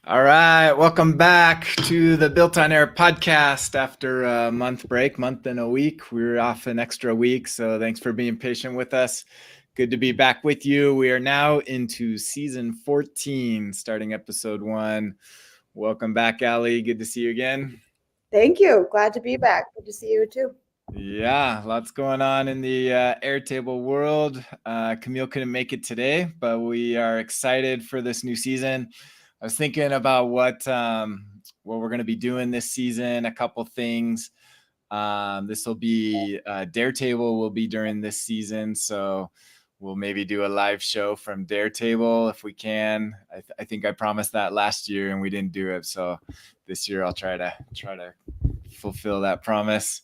All right, welcome back to the Built on Air podcast after a month and a week. We're off an extra week, so thanks for being patient with us. Good to be back with you. We are now into season 14, starting episode 1. Welcome back, Allie. Good to see you again. Thank you. Glad to be back. Good to see you too. Yeah, lots going on in the Airtable world. Camille couldn't make it today, but we are excited for this new season. I was thinking about what we're going to be doing this season. A couple things. This will be Dare Table will be during this season, so we'll maybe do a live show from Dare Table if we can. I think I promised that last year and we didn't do it, so this year I'll try to fulfill that promise.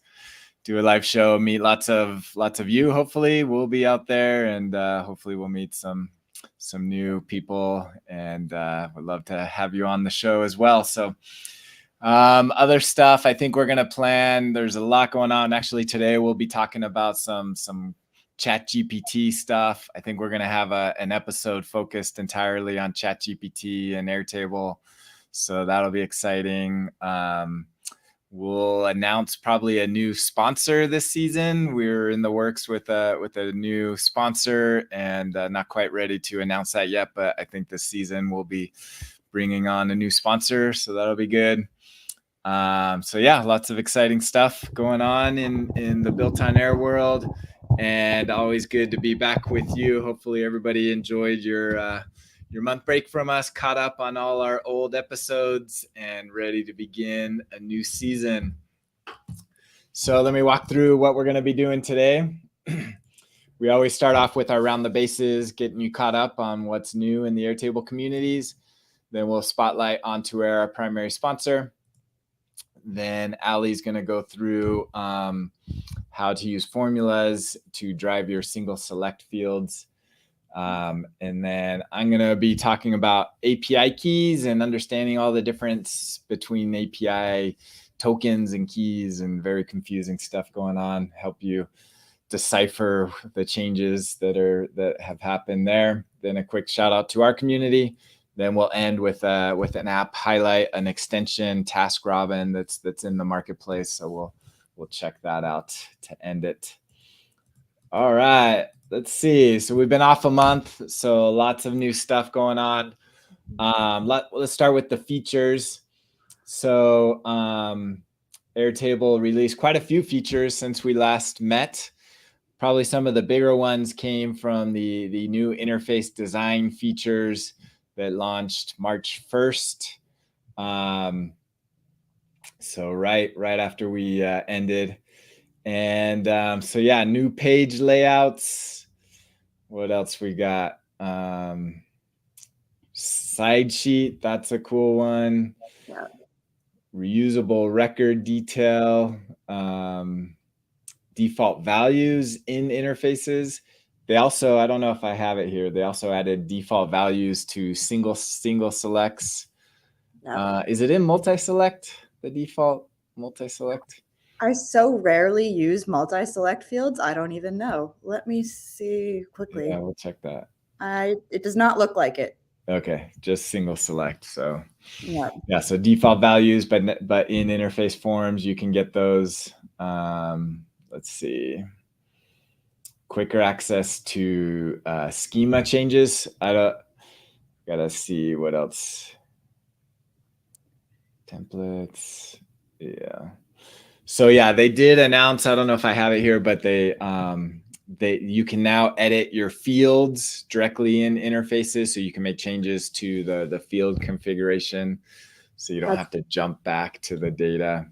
Do a live show, meet lots of you. Hopefully, we'll be out there, and hopefully, we'll meet some new people. And would love to have you on the show as well. So, other stuff. I think we're gonna plan. There's a lot going on. Actually, today we'll be talking about some ChatGPT stuff. I think we're gonna have an episode focused entirely on ChatGPT and Airtable. So that'll be exciting. We'll announce probably a new sponsor this season. We're in the works with a new sponsor and not quite ready to announce that yet, but I think this season we'll be bringing on a new sponsor, so that'll be good. So yeah, lots of exciting stuff going on in the Built on Air world, and always good to be back with you. Hopefully everybody enjoyed your month break from us, caught up on all our old episodes, and ready to begin a new season. So let me walk through what we're going to be doing today. We always start off with our round the bases, getting you caught up on what's new in the Airtable communities. Then we'll spotlight OnToAir, our primary sponsor. Then Allie's going to go through how to use formulas to drive your single select fields. And then I'm going to be talking about API keys and understanding all the difference between API tokens and keys, and very confusing stuff going on. Help you decipher the changes that have happened there. Then a quick shout out to our community. Then we'll end with an app highlight, an extension, TaskRobin that's in the marketplace. So we'll check that out to end it. All right. Let's see. So we've been off a month, so lots of new stuff going on. Let's start with the features. So Airtable released quite a few features since we last met. Probably some of the bigger ones came from the new interface design features that launched March 1st. So right after we ended. And so yeah, new page layouts. What else we got? Side sheet, that's a cool one. Yeah. Reusable record detail. Default values in interfaces. They also, I don't know if I have it here, they also added default values to single selects. No. Is it in multi-select, the default multi-select? I so rarely use multi-select fields. I don't even know. Let me see quickly. Yeah, we'll check that. It does not look like it. Okay, just single select. So yeah, so default values, but in interface forms, you can get those. Let's see. Quicker access to schema changes. Gotta see what else. Templates. Yeah. So yeah, they did announce, I don't know if I have it here, but you can now edit your fields directly in interfaces, so you can make changes to the field configuration, so you don't have to jump back to the data.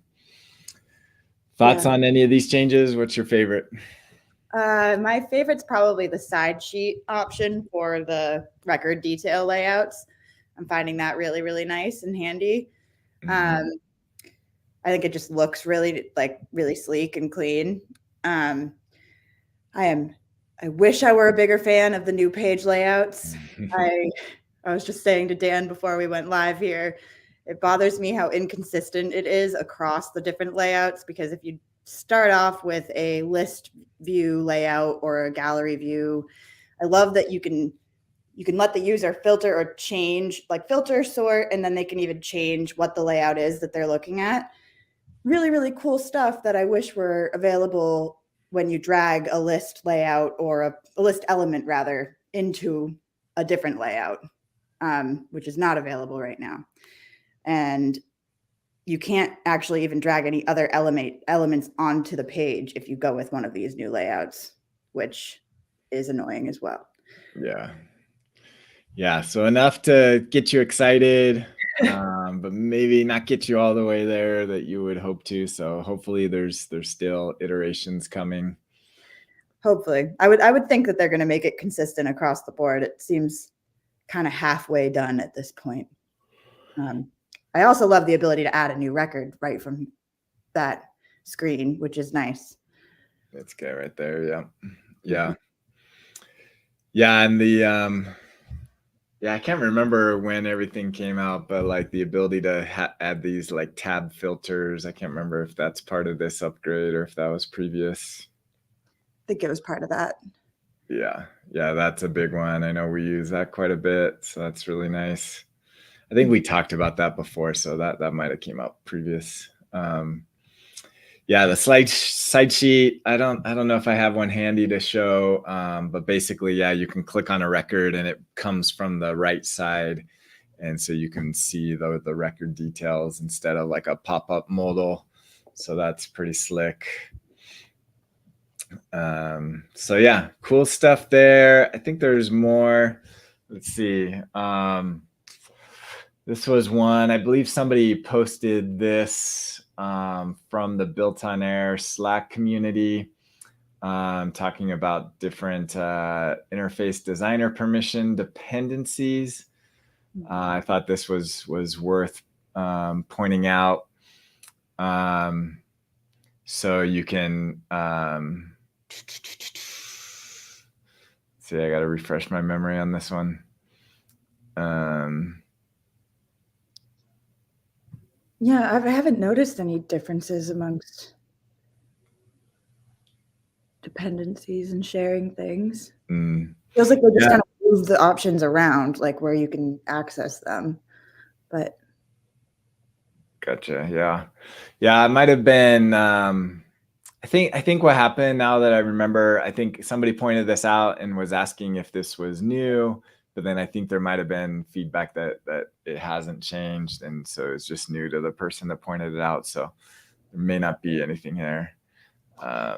Thoughts on any of these changes? What's your favorite? My favorite's probably the side sheet option for the record detail layouts. I'm finding that really, really nice and handy. I think it just looks really sleek and clean. I wish I were a bigger fan of the new page layouts. I was just saying to Dan before we went live here, it bothers me how inconsistent it is across the different layouts, because if you start off with a list view layout or a gallery view, I love that you can you can let the user filter or change, like filter, sort, and then they can even change what the layout is that they're looking at. Really, really cool stuff that I wish were available when you drag a list layout or a list element rather into a different layout, which is not available right now. And you can't actually even drag any other elements onto the page if you go with one of these new layouts, which is annoying as well. Yeah. Yeah. So enough to get you excited, but maybe not get you all the way there that you would hope to. So hopefully there's still iterations coming. Hopefully. I would think that they're going to make it consistent across the board. It seems kind of halfway done at this point. I also love the ability to add a new record right from that screen, which is nice. That's good right there. Yeah. Yeah. Yeah. And I can't remember when everything came out, but like the ability to add these like tab filters. I can't remember if that's part of this upgrade or if that was previous. I think it was part of that. Yeah. Yeah. That's a big one. I know we use that quite a bit. So that's really nice. I think we talked about that before. So that might have came up previous. Yeah, the side sheet. I don't know if I have one handy to show, but basically, yeah, you can click on a record and it comes from the right side, and so you can see the record details instead of like a pop-up modal. So that's pretty slick. So yeah, cool stuff there. I think there's more. Let's see. This was one, I believe somebody posted this from the BuiltOnAir Slack community, talking about different interface designer permission dependencies. I thought this was worth pointing out. So you can see, I got to refresh my memory on this one. Yeah, I haven't noticed any differences amongst dependencies and sharing things. Feels like they just kind of move the options around, like where you can access them. But gotcha. Yeah, it might have been. I think what happened, now that I remember, I think somebody pointed this out and was asking if this was new, but then I think there might have been feedback that it hasn't changed, and so it's just new to the person that pointed it out. So there may not be anything there. I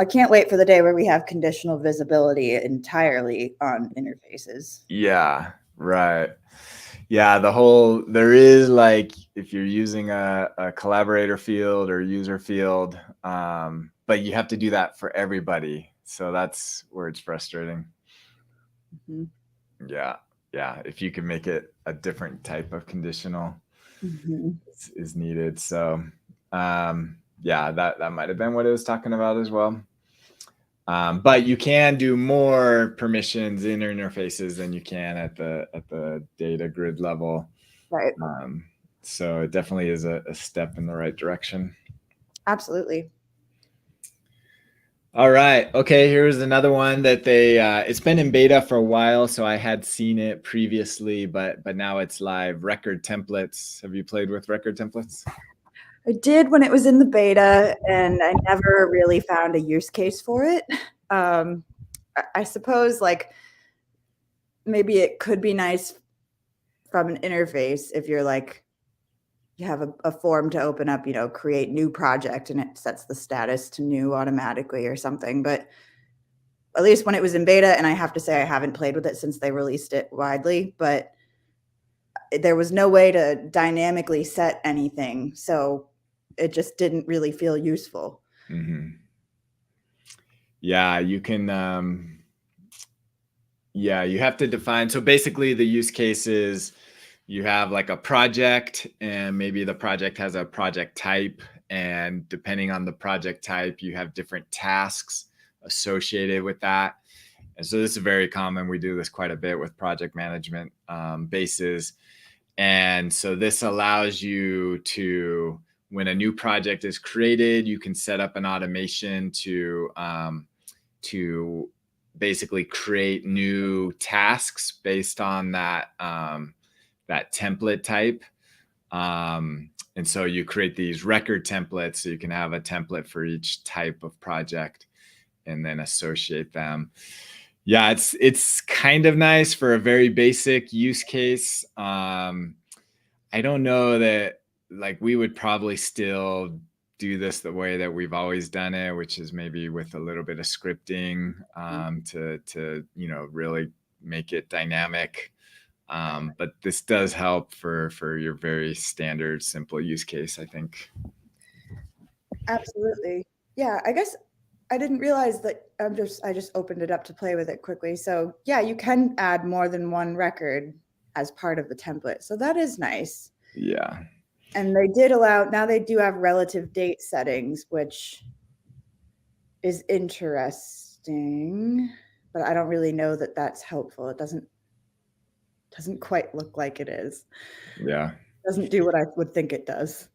can't wait for the day where we have conditional visibility entirely on interfaces. Yeah, right. Yeah, there is, like, if you're using a collaborator field or user field, but you have to do that for everybody. So that's where it's frustrating. Yeah. If you can make it a different type of conditional is needed. So yeah, that might have been what it was talking about as well. But you can do more permissions in interfaces than you can at the data grid level. Right. So it definitely is a step in the right direction. Absolutely. All right. Okay, here's another one that it's been in beta for a while, so I had seen it previously, but now it's live. Record templates. Have you played with record templates? I did when it was in the beta, and I never really found a use case for it. I suppose, like, maybe it could be nice from an interface if you're like, you have a form to open up, create new project, and it sets the status to new automatically or something. But at least when it was in beta, and I have to say I haven't played with it since they released it widely, but there was no way to dynamically set anything. So it just didn't really feel useful. Yeah, you can, you have to define. So basically the use case is you have like a project, and maybe the project has a project type, and depending on the project type, you have different tasks associated with that. And so this is very common. We do this quite a bit with project management bases. And so this allows you to, when a new project is created, you can set up an automation to basically create new tasks based on that that template type. And so you create these record templates, so you can have a template for each type of project and then associate them. Yeah, it's kind of nice for a very basic use case. I don't know that, like, we would probably still do this the way that we've always done it, which is maybe with a little bit of scripting to really make it dynamic. But this does help for your very standard simple use case, I think. Absolutely. Yeah, I guess I didn't realize that. I just opened it up to play with it quickly. So yeah, you can add more than one record as part of the template. So that is nice. Yeah. And they did allow, now they do have relative date settings, which is interesting, but I don't really know that that's helpful. It doesn't quite look like it is. Yeah. It doesn't do what I would think it does.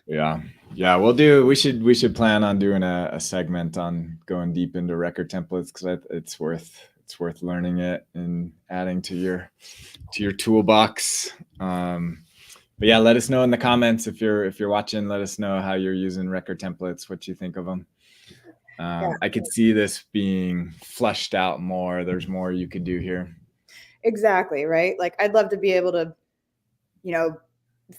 Yeah. We should plan on doing a segment on going deep into record templates, because it's worth learning it and adding to your toolbox. But yeah, let us know in the comments if you're watching. Let us know how you're using record templates, what you think of them. I could see this being fleshed out more. There's more you could do here. Exactly, right? Like, I'd love to be able to,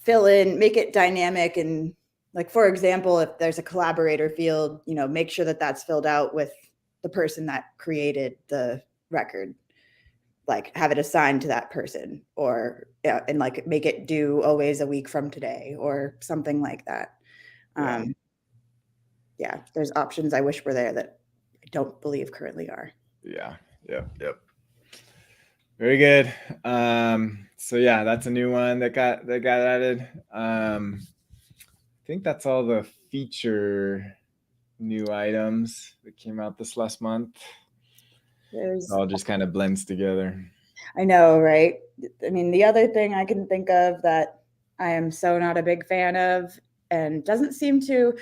fill in, make it dynamic, and, like, for example, if there's a collaborator field, make sure that that's filled out with the person that created the record, like have it assigned to that person, or and like make it due always a week from today or something like that. Yeah, there's options I wish were there that I don't believe currently are. Yeah. Yep. Very good. So yeah, that's a new one that got added. I think that's all the feature new items that came out this last month. It all just kind of blends together. I know, right? I mean, the other thing I can think of that I am so not a big fan of, and doesn't seem to,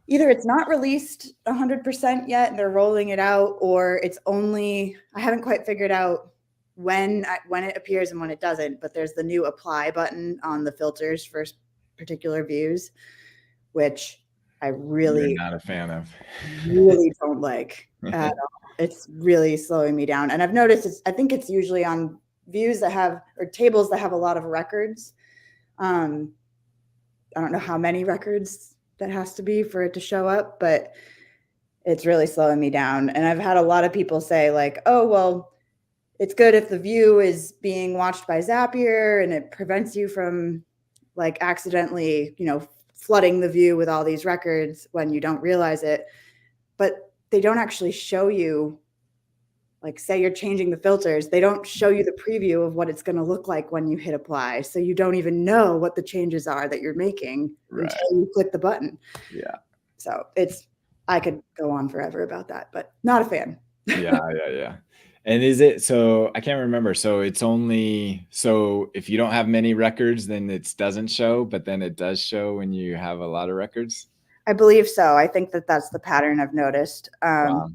either it's not released 100% yet and they're rolling it out, or it's only, I haven't quite figured out when it appears and when it doesn't, but there's the new apply button on the filters for particular views, which I really You're not a fan of. really don't like at all. It's really slowing me down. And I've noticed I think it's usually on views that have, or tables that have a lot of records. I don't know how many records that has to be for it to show up, but it's really slowing me down. And I've had a lot of people say, like, oh, well, it's good if the view is being watched by Zapier and it prevents you from, like, accidentally, flooding the view with all these records when you don't realize it. But they don't actually show you, like, say you're changing the filters, they don't show you the preview of what it's going to look like when you hit apply. So you don't even know what the changes are that you're making until you click the button. Yeah. So I could go on forever about that, but not a fan. Yeah. And is it, so I can't remember. So it's only, so if you don't have many records, then it doesn't show, but then it does show when you have a lot of records? I believe so. I think that's the pattern I've noticed. But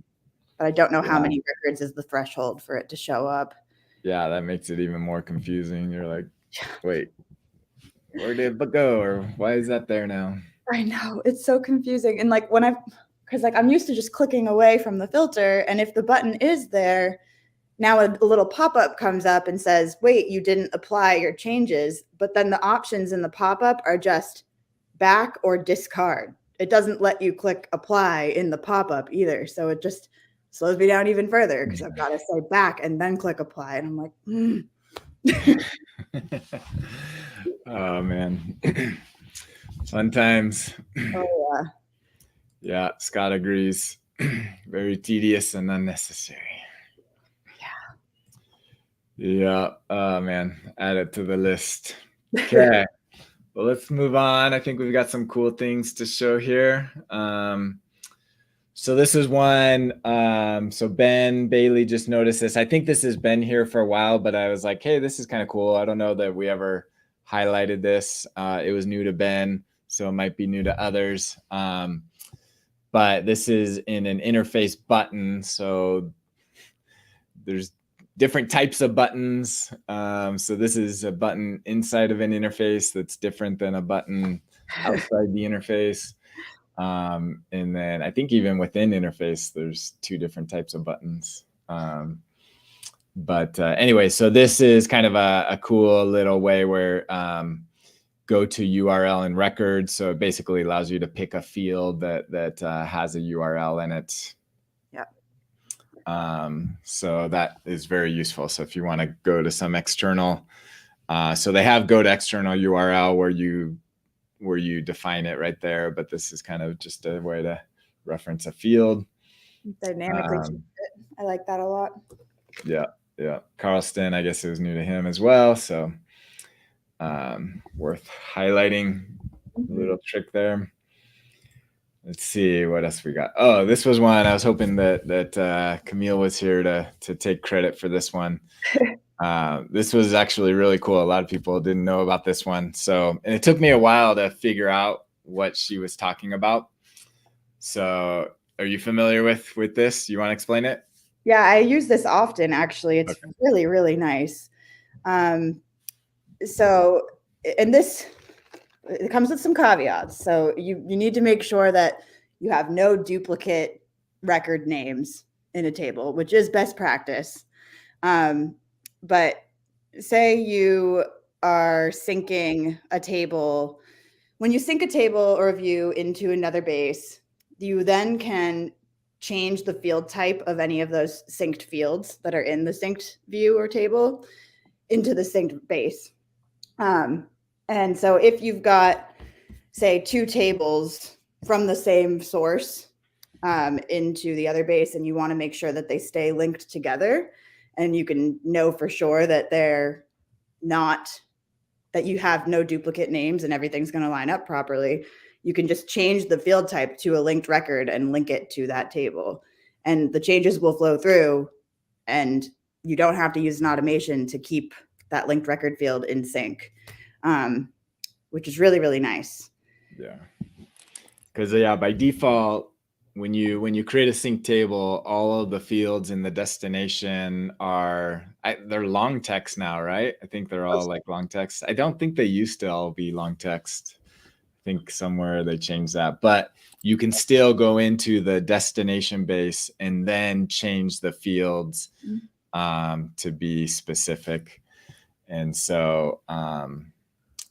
I don't know how many records is the threshold for it to show up. Yeah, that makes it even more confusing. You're like, wait, where did it go? Or why is that there now? I know, it's so confusing. And like because like I'm used to just clicking away from the filter, and if the button is there, now a little pop-up comes up and says, wait, you didn't apply your changes. But then the options in the pop-up are just back or discard. It doesn't let you click apply in the pop-up either. So it just slows me down even further, because I've got to say back and then click apply. And I'm like, Oh, man. Fun times. Oh, yeah. Yeah, Scott agrees. Very tedious and unnecessary. Yeah. Oh, man. Add it to the list. Okay. Well, let's move on. I think we've got some cool things to show here. So this is one. So Ben Bailey just noticed this. I think this has been here for a while, but I was like, hey, this is kind of cool. I don't know that we ever highlighted this. It was new to Ben, so it might be new to others. But this is in an interface button. So there's different types of buttons. So this is a button inside of an interface that's different than a button outside the interface. And then I think even within interface, there's 2 different types of buttons. But anyway, so this is kind of a cool little way where go to URL and records. So it basically allows you to pick a field that has a URL in it. Yeah. So that is very useful. So if you want to go to some external, so they have go to external URL where you define it right there, but this is kind of just a way to reference a field. Dynamically change it. I like that a lot. Yeah. Carlston, I guess it was new to him as well. So worth highlighting. A little trick there. Let's see what else we got. Oh, this was one I was hoping that Camille was here to take credit for this one. This was actually really cool. A lot of people didn't know about this one. So, and it took me a while to figure out what she was talking about. So are you familiar with this? You want to explain it? Yeah, I use this often, actually. It's really, really nice. So, and this, it comes with some caveats. So you need to make sure that you have no duplicate record names in a table, which is best practice. But say you are syncing a table. When you sync a table or a view into another base, you then can change the field type of any of those synced fields that are in the synced view or table into the synced base. And so if you've got, say, 2 tables from the same source into the other base, and you want to make sure that they stay linked together, and you can know for sure that they're not, that you have no duplicate names and everything's going to line up properly, you can just change the field type to a linked record and link it to that table. And the changes will flow through, and you don't have to use an automation to keep that linked record field in sync, which is really, really nice. Yeah. Because by default, when you create a sync table, all of the fields in the destination they're long text now, right? I think they're all like long text. I don't think they used to all be long text. I think somewhere they changed that, but you can still go into the destination base and then change the fields to be specific. And so,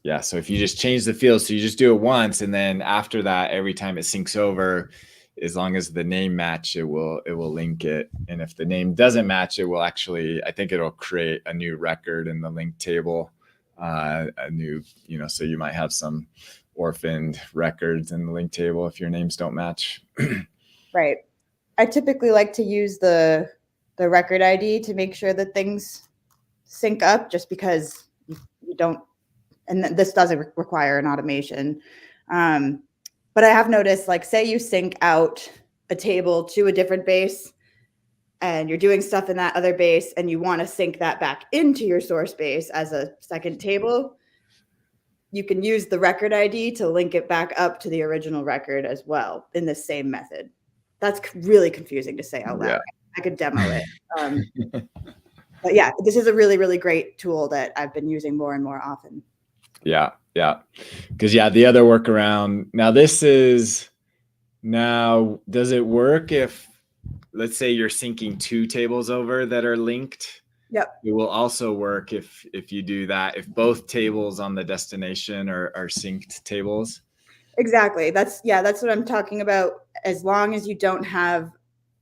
yeah, so if you just change the field, so you just do it once, and then after that, every time it syncs over, as long as the name match, it will link it. And if the name doesn't match, it will actually, I think it'll create a new record in the link table, a new, so you might have some orphaned records in the link table if your names don't match. Right. I typically like to use the record ID to make sure that things sync up, just because you don't, and this doesn't require an automation. But I have noticed, like, say you sync out a table to a different base and you're doing stuff in that other base and you want to sync that back into your source base as a second table, you can use the record ID to link it back up to the original record as well in the same method. That's really confusing to say out loud. Yeah. I could demo it. But yeah, this is a really, really great tool that I've been using more and more often. Yeah. Because the other workaround, does it work if, let's say you're syncing 2 tables over that are linked? Yep. It will also work if you do that, if both tables on the destination are synced tables. Exactly. That's what I'm talking about. As long as you don't have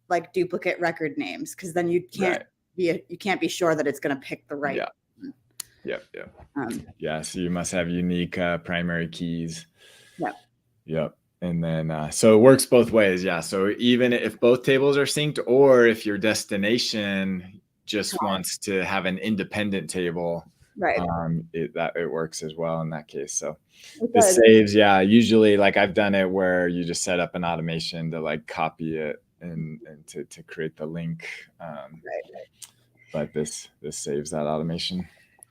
like duplicate record names, because then you can't be sure that it's going to pick the right. Yeah. Yep. So you must have unique primary keys. Yep. And then, so it works both ways. Yeah. So even if both tables are synced, or if your destination just wants to have an independent table, right? It works as well in that case. So this saves, usually, like, I've done it where you just set up an automation to like copy it and to create the link. But this saves that automation.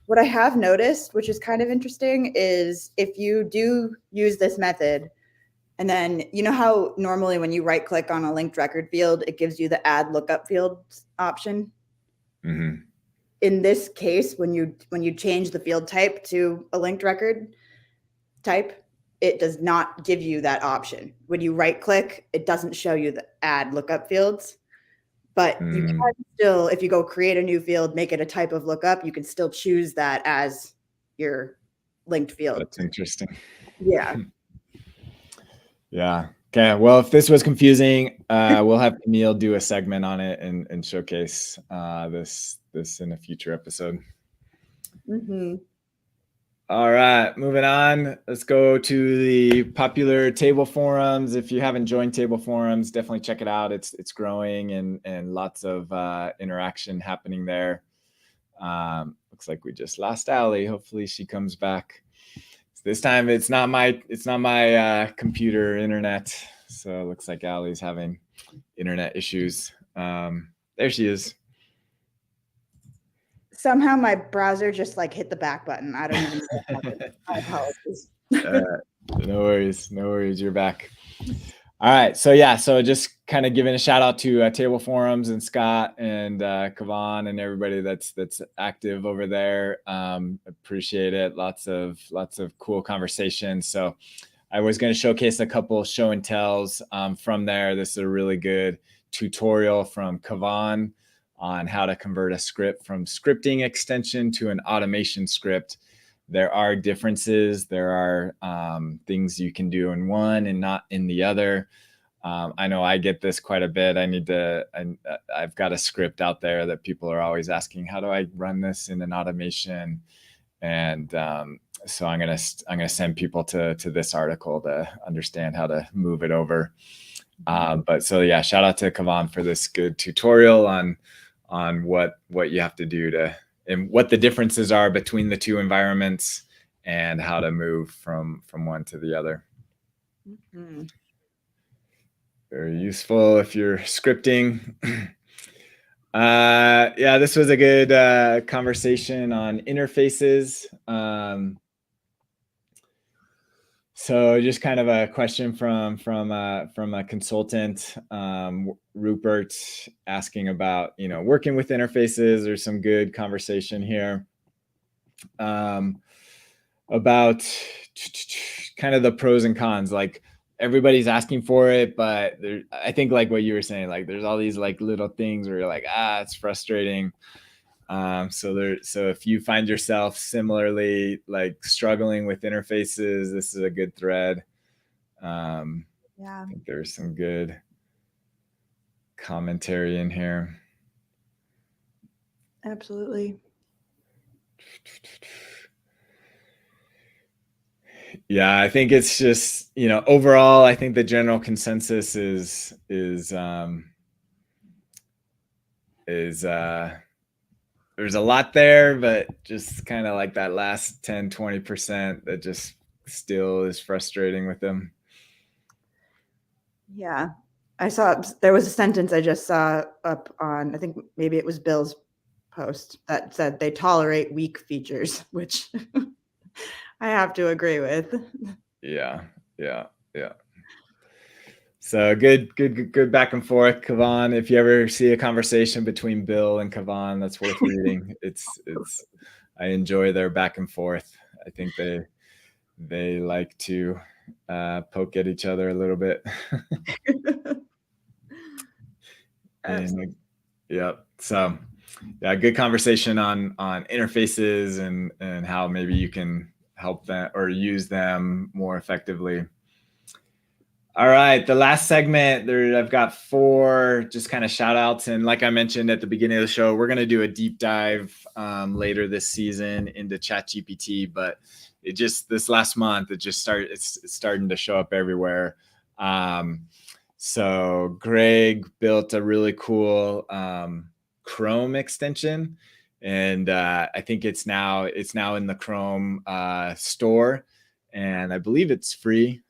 What I have noticed, which is kind of interesting, is if you do use this method, and then you know how normally when you right click on a linked record field, it gives you the add lookup fields option. Mm-hmm. In this case, when you change the field type to a linked record type, it does not give you that option. When you right click, it doesn't show you the add lookup fields, but you can still, if you go create a new field, make it a type of lookup, you can still choose that as your linked field. That's interesting. Yeah. Yeah. Okay. Well, if this was confusing, we'll have Camille do a segment on it and showcase this in a future episode. Mm-hmm. All right, moving on. Let's go to the popular table forums. If you haven't joined table forums, definitely check it out. It's growing and lots of interaction happening there. Looks like we just lost Allie. Hopefully she comes back. This time it's not my computer internet. So it looks like Allie's having internet issues. There she is. Somehow my browser just like hit the back button. I don't even know. I apologize. No worries. You're back. All right. So just kind of giving a shout out to table forums and Scott and Kavan and everybody that's active over there. Appreciate it. Lots of cool conversations. So I was going to showcase a couple show and tells from there. This is a really good tutorial from Kavan on how to convert a script from scripting extension to an automation script. There are differences. There are things you can do in one and not in the other. I know I get this quite a bit. I've got a script out there that people are always asking, how do I run this in an automation? And so I'm gonna send people to this article to understand how to move it over. But so yeah, shout out to Kavan for this good tutorial on what you have to do and what the differences are between the two environments and how to move from one to the other. Mm-hmm. Very useful if you're scripting. Yeah, this was a good conversation on interfaces. So just kind of a question from a consultant, Rupert, asking about working with interfaces. There's some good conversation here about kind of the pros and cons. Like everybody's asking for it, but I think like what you were saying, like there's all these like little things where you're like, it's frustrating. So if you find yourself similarly like struggling with interfaces, this is a good thread. Yeah, I think there's some good commentary in here. Absolutely. Yeah, I think it's just, overall, I think the general consensus is there's a lot there, but just kind of like that last 10, 20% that just still is frustrating with them. Yeah. I saw there was a sentence I just saw up on, I think maybe it was Bill's post that said they tolerate weak features, which I have to agree with. Yeah. So good back and forth, Kavan. If you ever see a conversation between Bill and Kavan, that's worth reading. It's I enjoy their back and forth. I think they like to poke at each other a little bit. So yeah, good conversation on interfaces and how maybe you can help them or use them more effectively. All right, the last segment there, I've got 4 just kind of shout outs. And like I mentioned at the beginning of the show, we're going to do a deep dive later this season into ChatGPT, but this last month, it's starting to show up everywhere. So Greg built a really cool Chrome extension, and I think it's now in the Chrome store, and I believe it's free.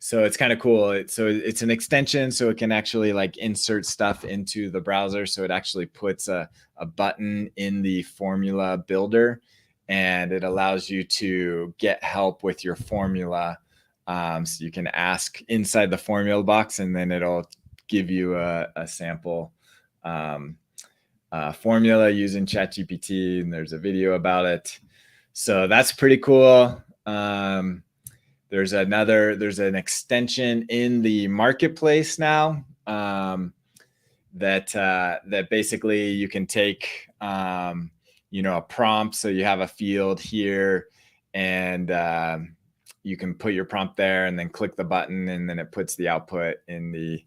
So it's kind of cool. It's an extension, so it can actually like insert stuff into the browser. So it actually puts a button in the formula builder, and it allows you to get help with your formula. So you can ask inside the formula box, and then it'll give you a sample formula using ChatGPT, and there's a video about it. So that's pretty cool. There's an extension in the marketplace now that basically you can take a prompt. So you have a field here, and you can put your prompt there, and then click the button, and then it puts the output in the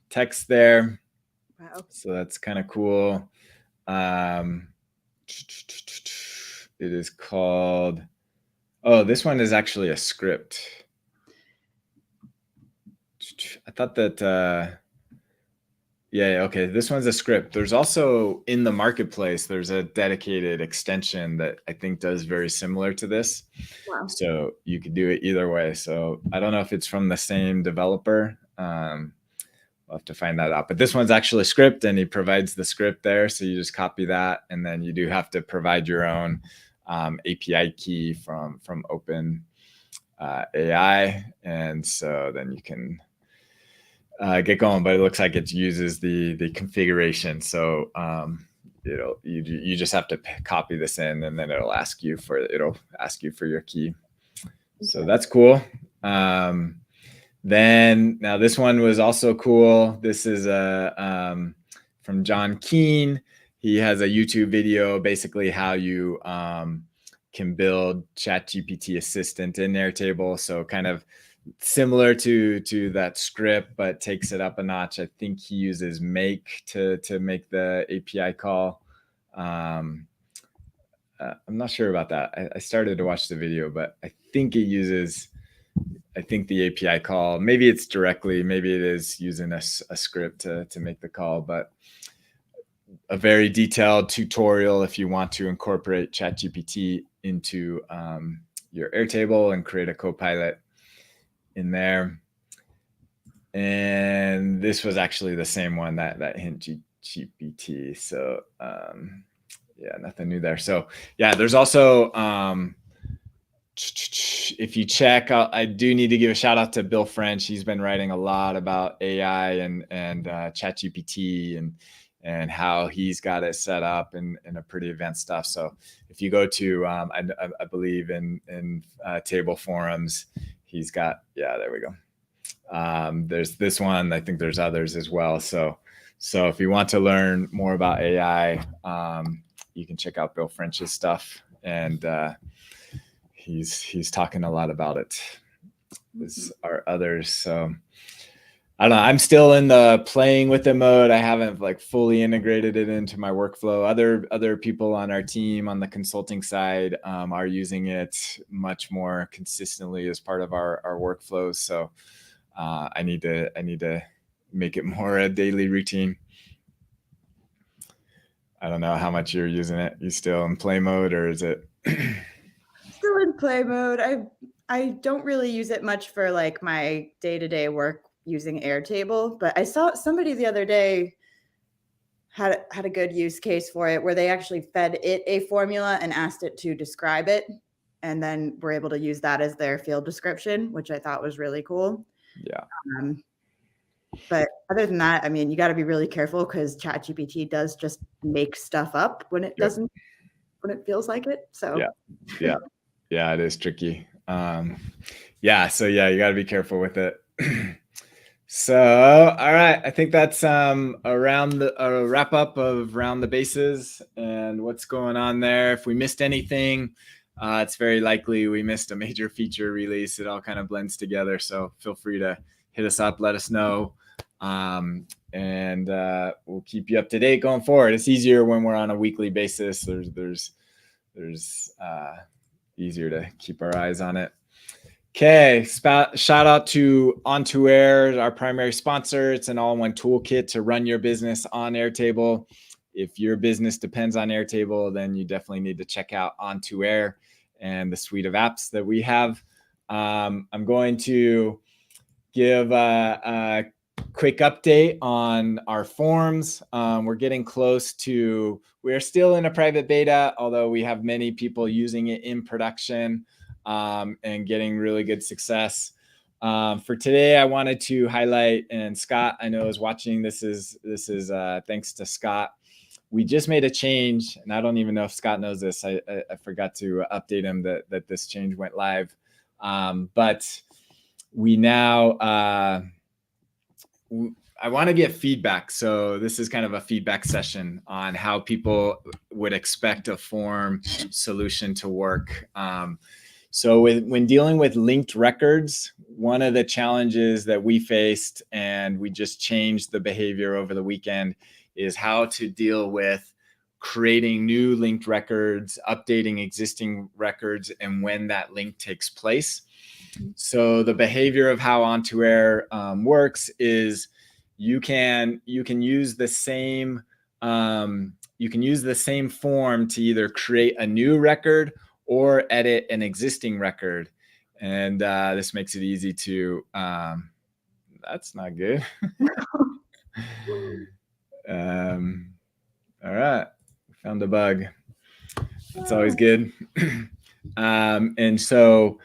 text there. Wow. So that's kind of cool. It is called. Oh, this one is actually a script. I thought that. Yeah, okay. This one's a script. There's also in the marketplace, there's a dedicated extension that I think does very similar to this. Wow. So you could do it either way. So I don't know if it's from the same developer. We'll have to find that out. But this one's actually a script, and he provides the script there. So you just copy that, and then you do have to provide your own API key from Open AI, and so then you can get going. But it looks like it uses the configuration. So you just have to copy this in, and then it'll ask you for your key. So that's cool. Then now this one was also cool. This is from John Keane. He has a YouTube video, basically how you can build ChatGPT assistant in Airtable. So kind of similar to that script, but takes it up a notch. I think he uses make to make the API call. I'm not sure about that. I started to watch the video, but I think it uses. I think the API call, maybe it's directly, maybe it is using a script to make the call, but a very detailed tutorial if you want to incorporate ChatGPT into your Airtable and create a copilot in there. And this was actually the same one, that hint GPT. So yeah, nothing new there. So yeah, there's also if you check out, I do need to give a shout out to Bill French. He's been writing a lot about AI and ChatGPT and how he's got it set up and a pretty advanced stuff. So if you go to, I believe in table forums, he's got, yeah, there we go. There's this one. I think there's others as well. So if you want to learn more about AI, you can check out Bill French's stuff, and he's talking a lot about it. As are others. So I don't know. I'm still in the playing with it mode. I haven't like fully integrated it into my workflow. Other people on our team on the consulting side are using it much more consistently as part of our workflows. So I need to make it more a daily routine. I don't know how much you're using it. You still in play mode, or is it? Still in play mode. I don't really use it much for like my day-to-day work using Airtable, but I saw somebody the other day had a good use case for it where they actually fed it a formula and asked it to describe it, and then were able to use that as their field description, which I thought was really cool. Yeah. But other than that, I mean, you got to be really careful because ChatGPT does just make stuff up when it doesn't, when it feels like it. So yeah, it is tricky. Yeah, so yeah, you got to be careful with it. So all right, I think that's a wrap up of Round the Bases and what's going on there. If we missed anything, it's very likely we missed a major feature release. It all kind of blends together, so feel free to hit us up, let us know, and we'll keep you up to date going forward. It's easier when we're on a weekly basis. There's easier to keep our eyes on it. Okay, shout out to OnToAir, our primary sponsor. It's an all-in-one toolkit to run your business on Airtable. If your business depends on Airtable, then you definitely need to check out OnToAir and the suite of apps that we have. I'm going to give a quick update on our forms. We're getting close to, we're still in a private beta, although we have many people using it in production and getting really good success. For today, I wanted to highlight, and Scott, I know, is watching. This is thanks to Scott. We just made a change, and I don't even know if Scott knows this. I forgot to update him that this change went live. But we now, I want to get feedback. So this is kind of a feedback session on how people would expect a form solution to work. So when dealing with linked records, one of the challenges that we faced, and we just changed the behavior over the weekend, is how to deal with creating new linked records, updating existing records, and when that link takes place. So the behavior of how OnToAir works is you can use the same form to either create a new record or edit an existing record. And this makes it easy to, that's not good. All right, found a bug. It's always good. And so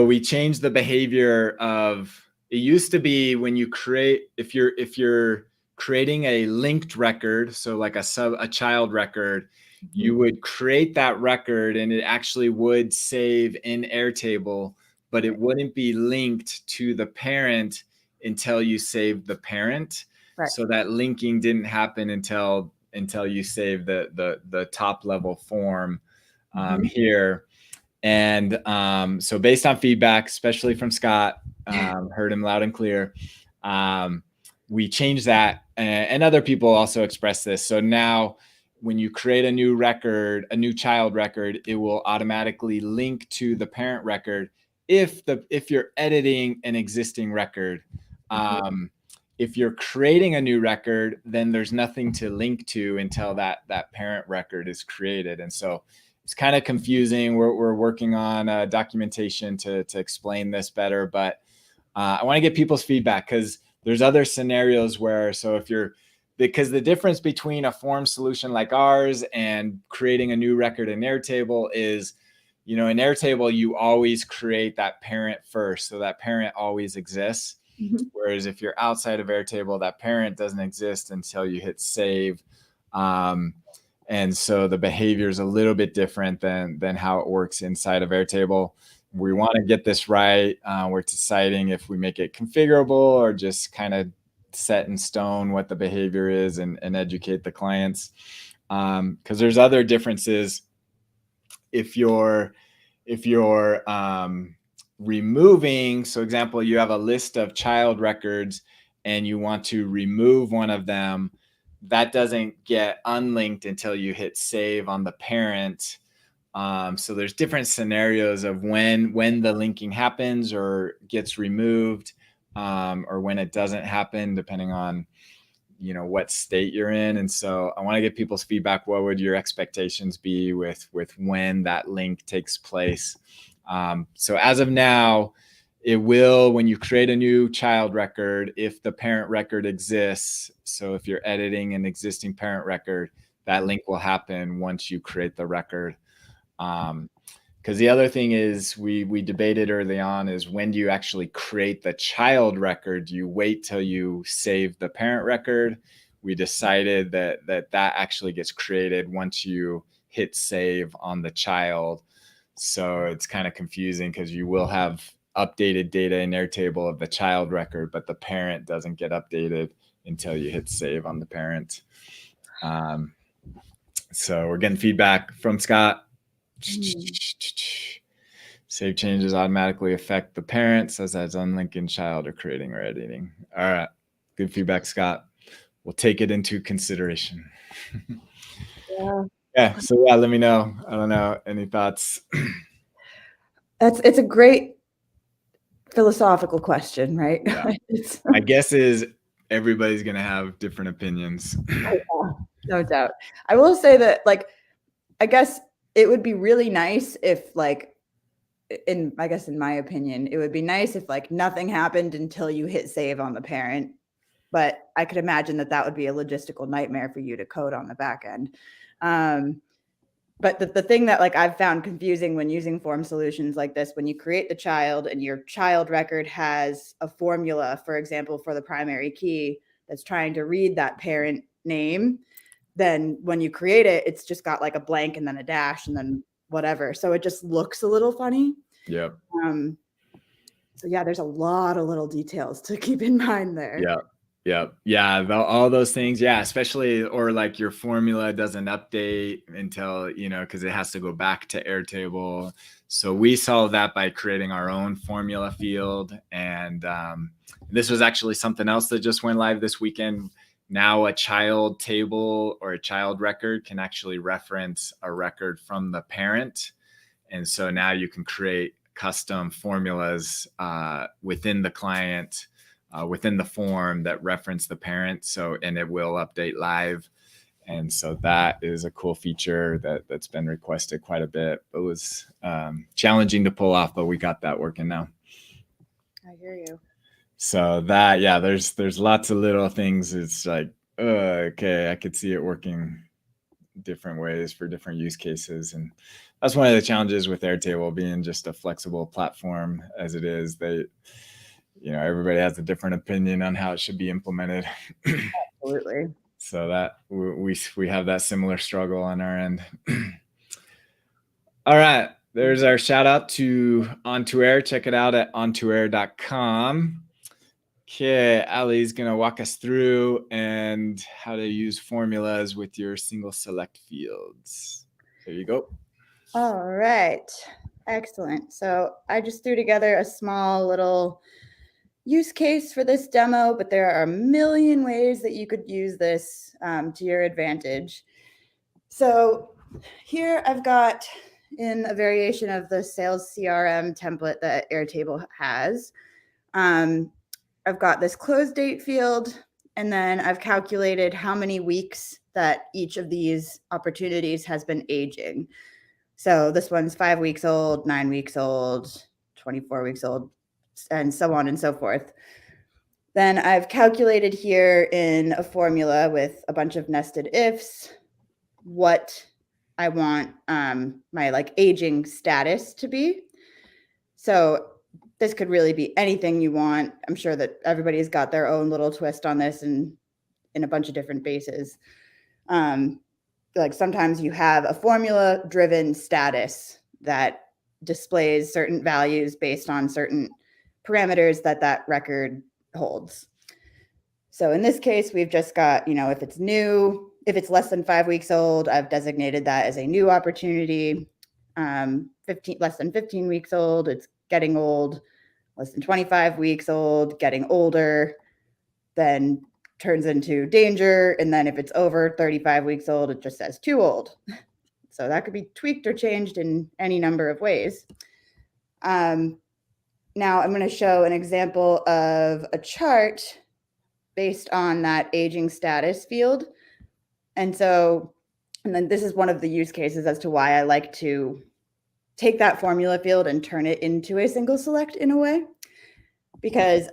we changed the behavior of, it used to be when you create, if you're creating a linked record, so like a child record, you would create that record and it actually would save in Airtable, but it wouldn't be linked to the parent until you saved the parent. Right. So that linking didn't happen until you save the top level form here. And so based on feedback, especially from Scott, heard him loud and clear, we changed that, and other people also expressed this. So now when you create a new record, a new child record, it will automatically link to the parent record if you're editing an existing record. If you're creating a new record, then there's nothing to link to until that parent record is created. And so it's kind of confusing. We're working on documentation to explain this better, but I want to get people's feedback, because there's other scenarios where, because the difference between a form solution like ours and creating a new record in Airtable is, in Airtable, you always create that parent first. So that parent always exists. Whereas if you're outside of Airtable, that parent doesn't exist until you hit save. And so the behavior is a little bit different than how it works inside of Airtable. We want to get this right. We're deciding if we make it configurable or just kind of set in stone what the behavior is and educate the clients. Because there's other differences. If you're removing, so example, you have a list of child records and you want to remove one of them, that doesn't get unlinked until you hit save on the parent. So there's different scenarios of when the linking happens or gets removed, or when it doesn't happen, depending on what state you're in. And so I want to get people's feedback. What would your expectations be with when that link takes place? So as of now, it will, when you create a new child record, if the parent record exists, so if you're editing an existing parent record, that link will happen once you create the record. Because the other thing is, we debated early on, is when do you actually create the child record? Do you wait till you save the parent record? We decided that actually gets created once you hit save on the child. So it's kind of confusing because you will have updated data in Airtable of the child record, but the parent doesn't get updated until you hit save on the parent. So we're getting feedback from Scott. Save changes automatically affect the parent, says that's unlinking child or creating or editing. All right. Good feedback, Scott. We'll take it into consideration. Yeah. So yeah, let me know. I don't know. Any thoughts? It's a great philosophical question, right? Yeah. My guess is everybody's going to have different opinions. No doubt. I will say that, I guess it would be really nice if, in my opinion, it would be nice if nothing happened until you hit save on the parent. But I could imagine that would be a logistical nightmare for you to code on the back end. But the thing that like I've found confusing when using form solutions like this, when you create the child and your child record has a formula, for example, for the primary key that's trying to read that parent name, then when you create it, it's just got like a blank and then a dash and then whatever. So it just looks a little funny. Yep. So yeah, there's a lot of little details to keep in mind there. Yep. Yep. Yeah. All those things. Yeah. Especially, or like your formula doesn't update until, because it has to go back to Airtable. So we solved that by creating our own formula field. And this was actually something else that just went live this weekend. Now a child table or a child record can actually reference a record from the parent. And so now you can create custom formulas within the client, within the form that reference the parent. So, and it will update live. And so that is a cool feature that's been requested quite a bit. It was challenging to pull off, but we got that working now. I hear you. So that, yeah, there's lots of little things. It's like, okay, I could see it working different ways for different use cases. And that's one of the challenges with Airtable being just a flexible platform as it is. Everybody has a different opinion on how it should be implemented. Absolutely. So that we have that similar struggle on our end. All right. There's our shout out to OnToAir. Check it out at ontoair.com. Okay, Ali's going to walk us through and how to use formulas with your single select fields. There you go. All right. Excellent. So I just threw together a small little use case for this demo, but there are a million ways that you could use this to your advantage. So here I've got in a variation of the sales CRM template that Airtable has. I've got this close date field, and then I've calculated how many weeks that each of these opportunities has been aging. So this one's 5 weeks old, 9 weeks old, 24 weeks old, and so on and so forth. Then I've calculated here in a formula with a bunch of nested ifs what I want my like aging status to be. So this could really be anything you want. I'm sure that everybody's got their own little twist on this and in a bunch of different bases. Like sometimes you have a formula driven status that displays certain values based on certain parameters that record holds. So in this case, we've just got, if it's new, if it's less than 5 weeks old, I've designated that as a new opportunity. Less than 15 weeks old, it's getting old. Less than 25 weeks old, getting older, then turns into danger. And then if it's over 35 weeks old, it just says too old. So that could be tweaked or changed in any number of ways. Now I'm going to show an example of a chart based on that aging status field. And then this is one of the use cases as to why I like to take that formula field and turn it into a single select in a way, because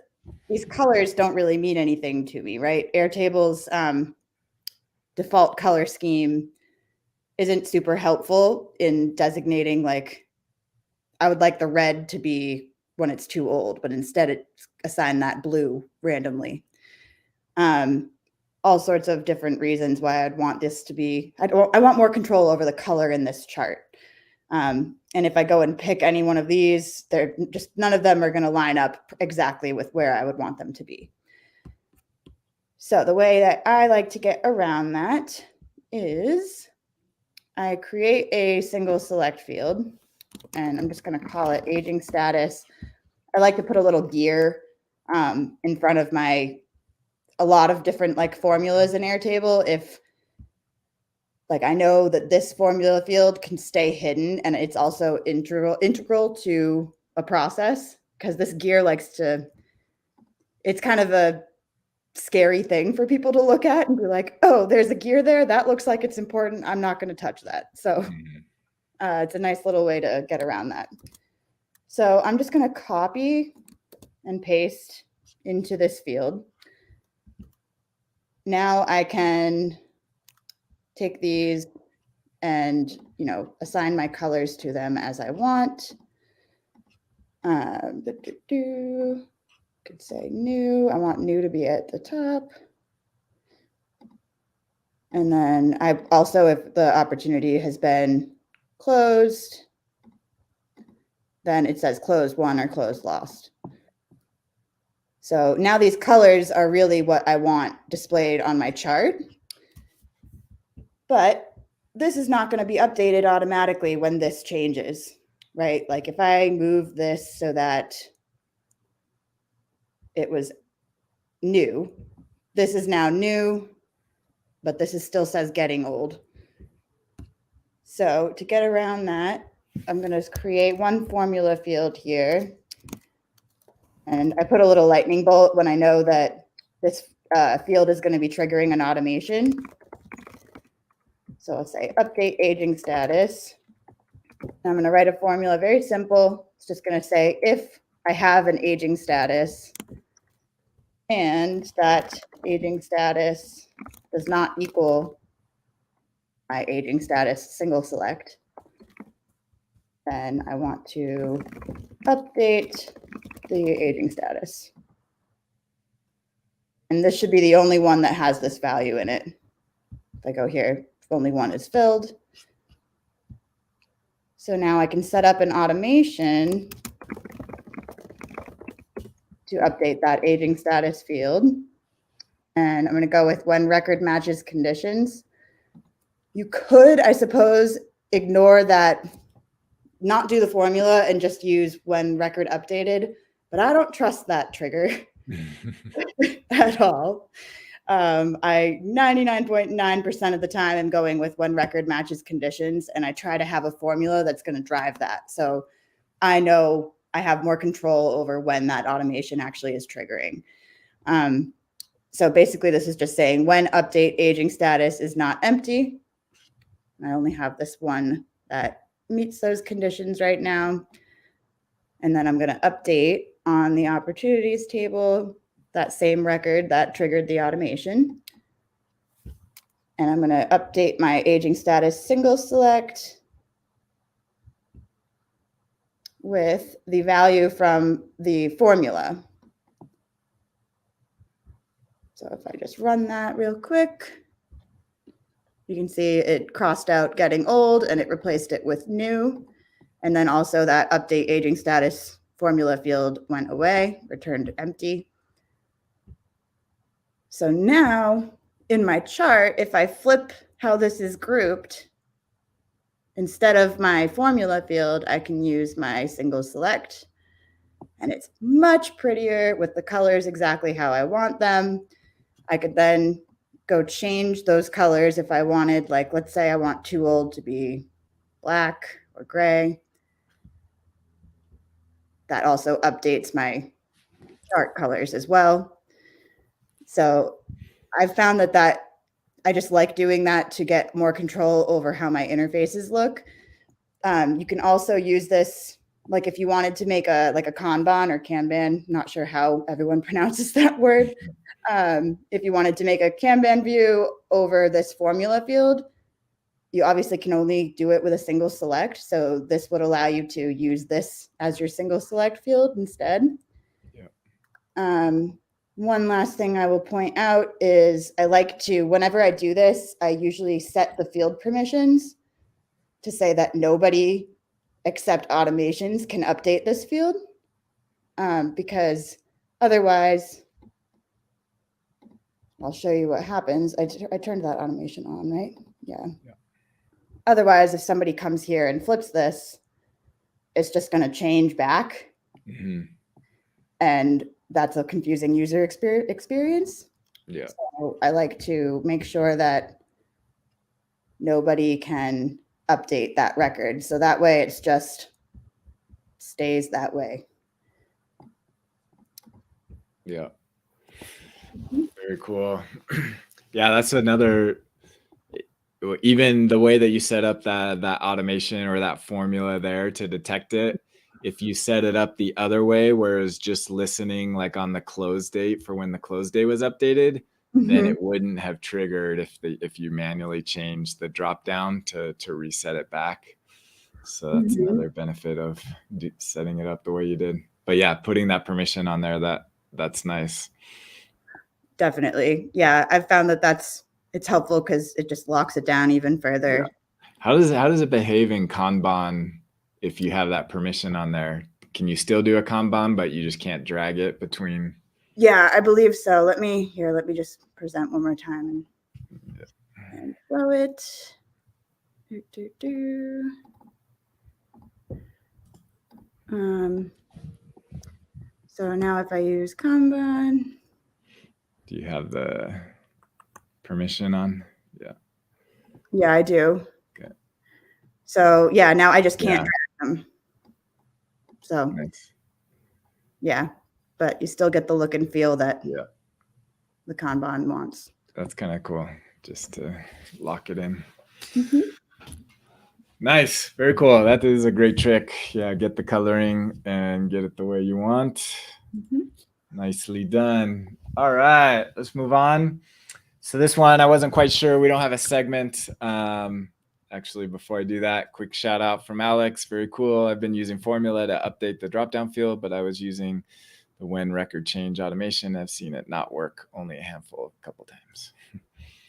these colors don't really mean anything to me, right? Airtable's default color scheme isn't super helpful in designating, like, I would like the red to be when it's too old, but instead it's assigned that blue randomly. All sorts of different reasons why I'd want this to be, I want more control over the color in this chart. And if I go and pick any one of these, they're just, none of them are going to line up exactly with where I would want them to be. So the way that I like to get around that is I create a single select field, and I'm just going to call it aging status. I like to put a little gear in front of a lot of different like formulas in Airtable. If like I know that this formula field can stay hidden, and it's also integral to a process, because this gear it's kind of a scary thing for people to look at and be like, oh, there's a gear there. That looks like it's important. I'm not going to touch that. So it's a nice little way to get around that. So I'm just going to copy and paste into this field. Now I can take these and, assign my colors to them as I want. Could say new. I want new to be at the top. And then I also, if the opportunity has been closed, then it says closed won or closed lost. So now these colors are really what I want displayed on my chart. But this is not going to be updated automatically when this changes, right? Like if I move this so that it was new, this is now new, but this is still says getting old. So to get around that, I'm going to create one formula field here. And I put a little lightning bolt when I know that this field is going to be triggering an automation. So I'll say update aging status. I'm going to write a formula, very simple. It's just going to say if I have an aging status and that aging status does not equal my aging status single select, then I want to update the aging status. And this should be the only one that has this value in it. If I go here, only one is filled. So now I can set up an automation to update that aging status field. And I'm going to go with when record matches conditions. You could, I suppose, ignore that, not do the formula and just use when record updated, but I don't trust that trigger at all. I 99.9% of the time am going with when record matches conditions, and I try to have a formula that's going to drive that. So I know I have more control over when that automation actually is triggering. So basically this is just saying when update aging status is not empty. I only have this one that meets those conditions right now. And then I'm going to update on the opportunities table that same record that triggered the automation. And I'm going to update my aging status single select with the value from the formula. So if I just run that real quick, you can see it crossed out getting old and it replaced it with new. And then also that update aging status formula field went away, returned empty. So now in my chart, if I flip how this is grouped, instead of my formula field, I can use my single select. And it's much prettier with the colors exactly how I want them. I could then go change those colors if I wanted, like, let's say I want too old to be black or gray. That also updates my chart colors as well. So I've found that I just like doing that to get more control over how my interfaces look. You can also use this, like if you wanted to make a Kanban or Kanban, not sure how everyone pronounces that word. If you wanted to make a Kanban view over this formula field, you obviously can only do it with a single select. So this would allow you to use this as your single select field instead. Yeah. One last thing I will point out is I like to, whenever I do this, I usually set the field permissions to say that nobody except automations can update this field, because otherwise, I'll show you what happens. I turned that automation on, right? Yeah. Otherwise, if somebody comes here and flips this, it's just going to change back. Mm-hmm. And that's a confusing user experience. Yeah. So I like to make sure that nobody can update that record. So that way it's just stays that way. Yeah. Very cool. Yeah, that's another, even the way that you set up that automation or that formula there to detect it, if you set it up the other way, where it's just listening like on the close date for when the close date was updated, then it wouldn't have triggered if you manually changed the drop down to reset it back. So that's another benefit of setting it up the way you did. But yeah, putting that permission on there, that's nice. Definitely. Yeah, I've found it's helpful because it just locks it down even further. Yeah. How does it behave in Kanban if you have that permission on there? Can you still do a Kanban, but you just can't drag it between? Yeah, I believe so. Let me just present one more time and show it. So now if I use Kanban. Do you have the permission on? Yeah. Yeah, I do. Okay. So yeah, now I just can't drag them. So nice. Yeah, but you still get the look and feel that the Kanban wants. That's kind of cool, just to lock it in. Mm-hmm. Nice. Very cool. That is a great trick. Yeah, get the coloring and get it the way you want. Mm-hmm. Nicely done. All right, let's move on. So this one, I wasn't quite sure. We don't have a segment. Actually, before I do that, quick shout out from Alex. Very cool. I've been using Formula to update the drop-down field, but I was using the when record change automation. I've seen it not work only a couple times.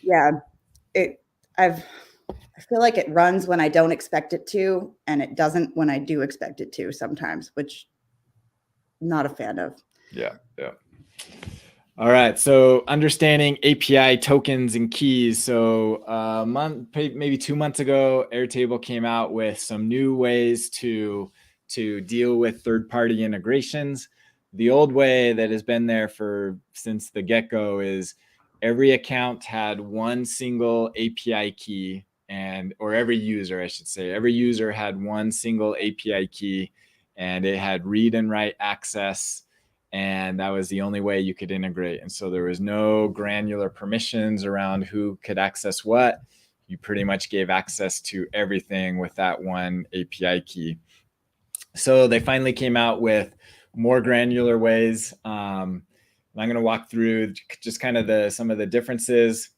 Yeah, I feel like it runs when I don't expect it to, and it doesn't when I do expect it to sometimes, which I'm not a fan of. Yeah. All right. So understanding API tokens and keys. So maybe 2 months ago, Airtable came out with some new ways to deal with third-party integrations. The old way that has been there since the get-go is every account had one single API key, or every user, I should say, every user had one single API key, and it had read and write access. And that was the only way you could integrate. And so there was no granular permissions around who could access what. You pretty much gave access to everything with that one API key. So they finally came out with more granular ways. I'm going to walk through just kind of some of the differences.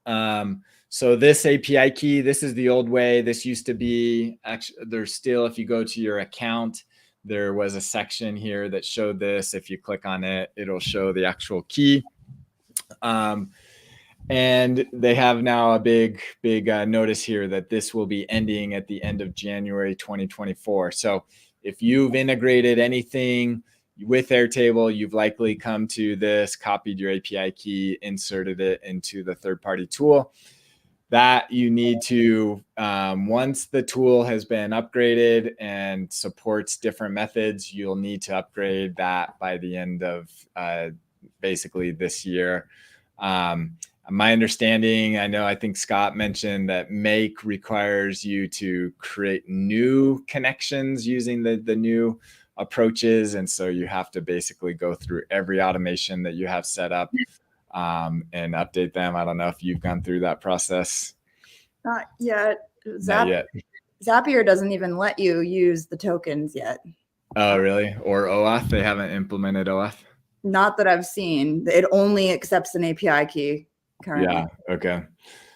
So this API key, this is the old way. This used to be, actually, there's still, if you go to your account, there was a section here that showed this. If you click on it, it'll show the actual key. And they have now a big notice here that this will be ending at the end of January 2024. So if you've integrated anything with Airtable, you've likely come to this, copied your API key, inserted it into the third-party tool. That you need to, once the tool has been upgraded and supports different methods, you'll need to upgrade that by the end of basically this year. My understanding, I think Scott mentioned that Make requires you to create new connections using the new approaches. And so you have to basically go through every automation that you have set up and update them. I don't know if you've gone through that process. Not yet. Not yet. Zapier doesn't even let you use the tokens yet. Oh, really? Or OAuth? They haven't implemented OAuth? Not that I've seen. It only accepts an API key currently. Yeah. Okay.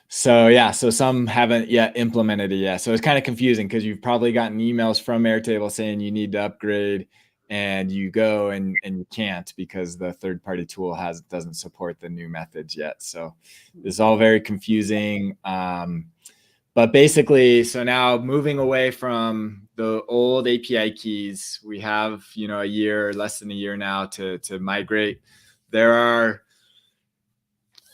So some haven't yet implemented it yet. So it's kind of confusing because you've probably gotten emails from Airtable saying you need to upgrade, and you go and you can't because the third-party tool doesn't support the new methods yet. So this is all very confusing. But basically, so now moving away from the old API keys, we have less than a year now to migrate. There are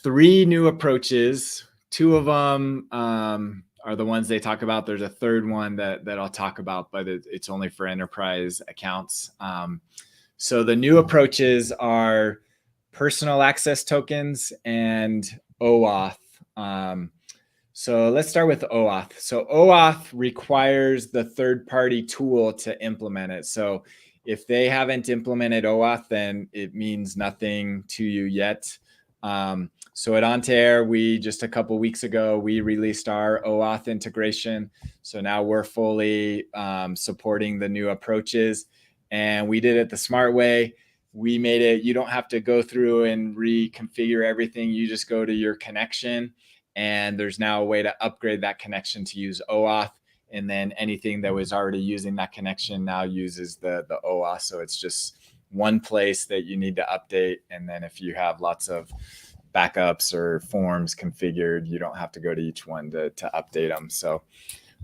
3 new approaches. 2 of them are the ones they talk about. There's a third one that I'll talk about, but it's only for enterprise accounts. So the new approaches are personal access tokens and OAuth. So let's start with OAuth. So OAuth requires the third-party tool to implement it. So if they haven't implemented OAuth, then it means nothing to you yet. So at BuiltOnAir, just a couple weeks ago, we released our OAuth integration. So now we're fully supporting the new approaches, and we did it the smart way. we made it, you don't have to go through and reconfigure everything. You just go to your connection, and there's now a way to upgrade that connection to use OAuth. And then anything that was already using that connection now uses the OAuth. So it's just one place that you need to update. And then if you have lots of backups or forms configured, you don't have to go to each one to update them. So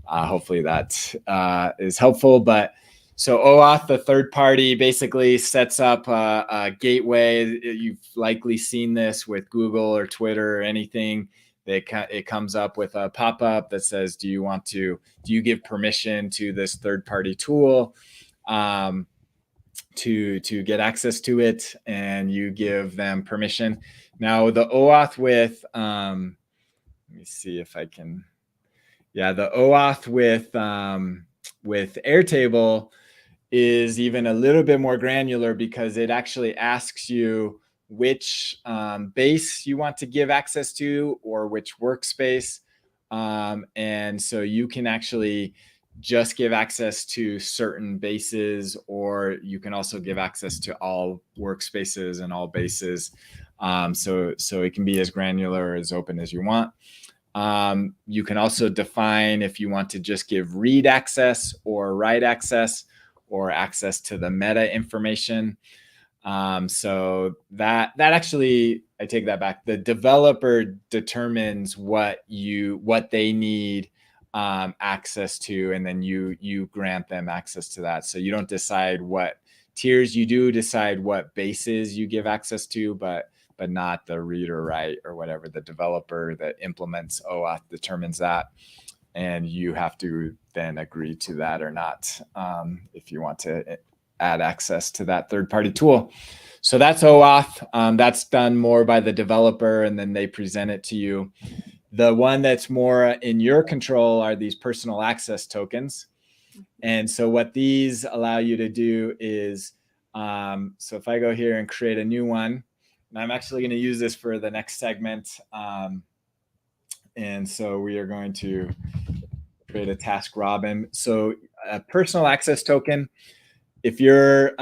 hopefully that is helpful. But so OAuth, the third party, basically sets up a gateway. You've likely seen this with Google or Twitter or anything. It comes up with a pop-up that says, do you give permission to this third party tool to get access to it? And you give them permission. Now the OAuth with, let me see if I can, yeah, the OAuth with Airtable is even a little bit more granular, because it actually asks you which base you want to give access to, or which workspace. And so you can actually just give access to certain bases, or you can also give access to all workspaces and all bases. So it can be as granular or as open as you want. You can also define if you want to just give read access or write access, or access to the meta information. So that actually, I take that back. The developer determines what they need access to, and then you grant them access to that. So you don't decide what tiers. You do decide what bases you give access to, but not the read or write or whatever. The developer that implements OAuth determines that, and you have to then agree to that or not if you want to add access to that third-party tool. So that's OAuth. That's done more by the developer, and then they present it to you. The one that's more in your control are these personal access tokens. And so what these allow you to do is, so if I go here and create a new one, and I'm actually going to use this for the next segment. And so we are going to create a task Robin. So a personal access token, if you're,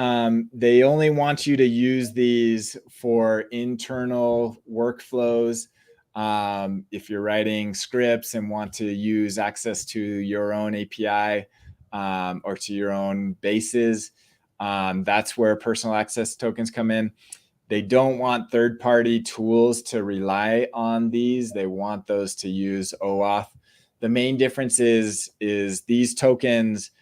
they only want you to use these for internal workflows. If you're writing scripts and want to use access to your own API or to your own bases, that's where personal access tokens come in. They don't want third-party tools to rely on these. They want those to use OAuth. The main difference is these tokens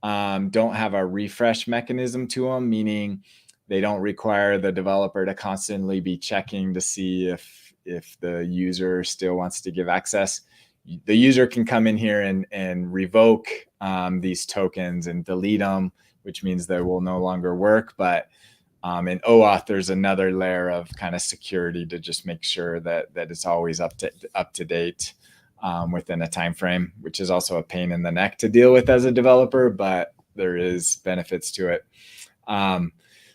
don't have a refresh mechanism to them, meaning they don't require the developer to constantly be checking to see if the user still wants to give access. The user can come in here and revoke these tokens and delete them, which means they will no longer work. But in OAuth, there's another layer of kind of security to just make sure that it's always up to date within a time frame, which is also a pain in the neck to deal with as a developer, but there is benefits to it.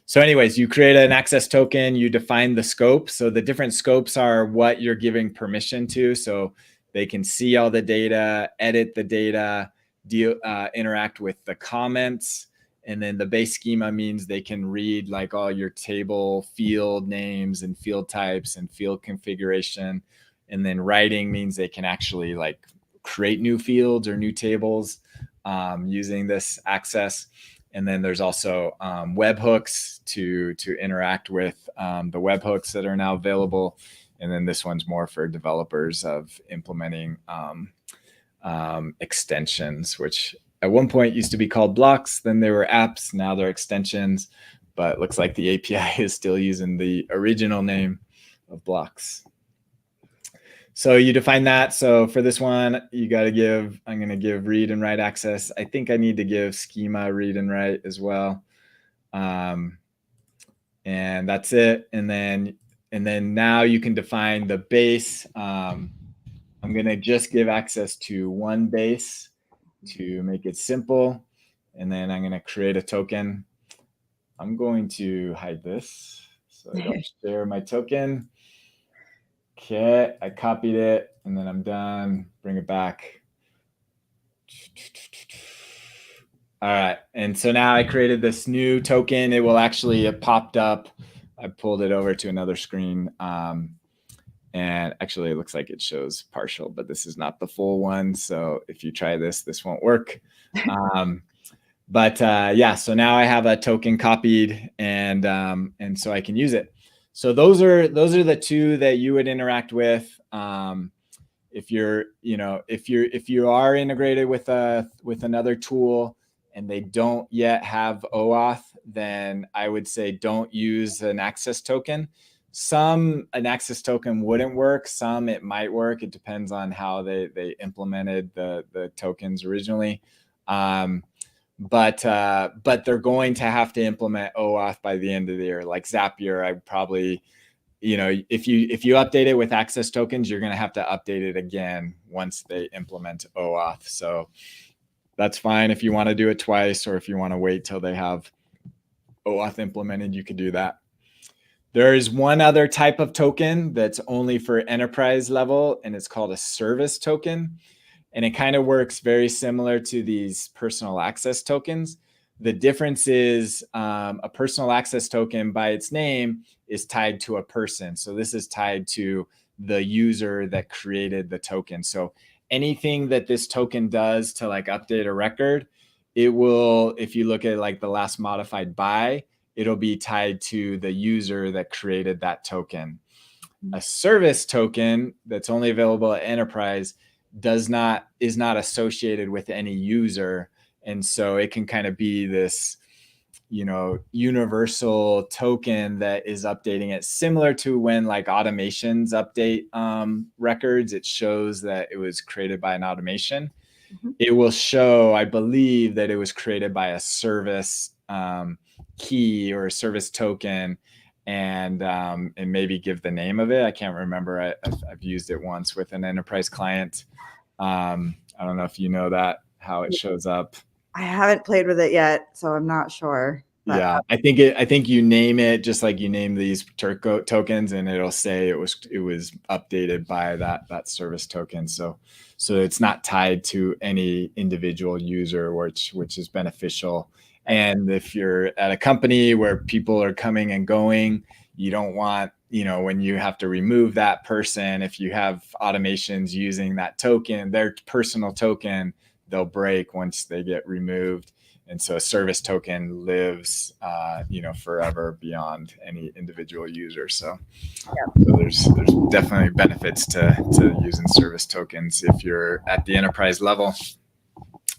So anyways, you create an access token, you define the scope. So the different scopes are what you're giving permission to. So they can see all the data, edit the data, interact with the comments. And then the base schema means they can read like all your table field names and field types and field configuration. And then writing means they can actually like create new fields or new tables using this access. And then there's also webhooks to interact with the webhooks that are now available. And then this one's more for developers of implementing extensions, which at one point used to be called blocks. Then they were apps. Now they're extensions. But it looks like the API is still using the original name of blocks. So you define that. So for this one, you got to give, I'm going to give read and write access. I think I need to give schema read and write as well. And that's it. And then now you can define the base. I'm going to just give access to one base to make it simple. And then I'm going to create a token. I'm going to hide this so I don't share my token. Okay, I copied it and then I'm done. Bring it back. All right. And so now I created this new token. It will actually, it popped up. I pulled it over to another screen. And actually it looks like it shows partial, but this is not the full one. So if you try this, this won't work. But yeah, so now I have a token copied and so I can use it. So those are the two that you would interact with. If you're, if you are integrated with another tool and they don't yet have OAuth, then I would say don't use an access token. An access token wouldn't work. Some it might work. It depends on how they implemented the tokens originally. But they're going to have to implement OAuth by the end of the year. Like Zapier, I probably, if you update it with access tokens, you're going to have to update it again once they implement OAuth. So that's fine if you want to do it twice, or if you want to wait till they have OAuth implemented, you could do that. There is one other type of token that's only for enterprise level, and it's called a service token. And it kind of works very similar to these personal access tokens. The difference is a personal access token by its name is tied to a person. So this is tied to the user that created the token. So anything that this token does to like update a record, it will, if you look at like the last modified by, it'll be tied to the user that created that token. A service token that's only available at enterprise is not associated with any user, and so it can kind of be this universal token that is updating it, similar to when like automations update records. It shows that it was created by an automation. It will show, I believe, that it was created by a service key or a service token, and maybe give the name of it. I can't remember. I've used it once with an enterprise client. I don't know if you know that, how it shows up. I haven't played with it yet, so I'm not sure. But yeah, I think you name it just like you name these Turco tokens, and it'll say it was updated by that service token. So it's not tied to any individual user, which is beneficial. And if you're at a company where people are coming and going, you don't want, when you have to remove that person, if you have automations using that token, their personal token, they'll break once they get removed. And so a service token lives, forever beyond any individual user. So, so there's definitely benefits to using service tokens if you're at the enterprise level.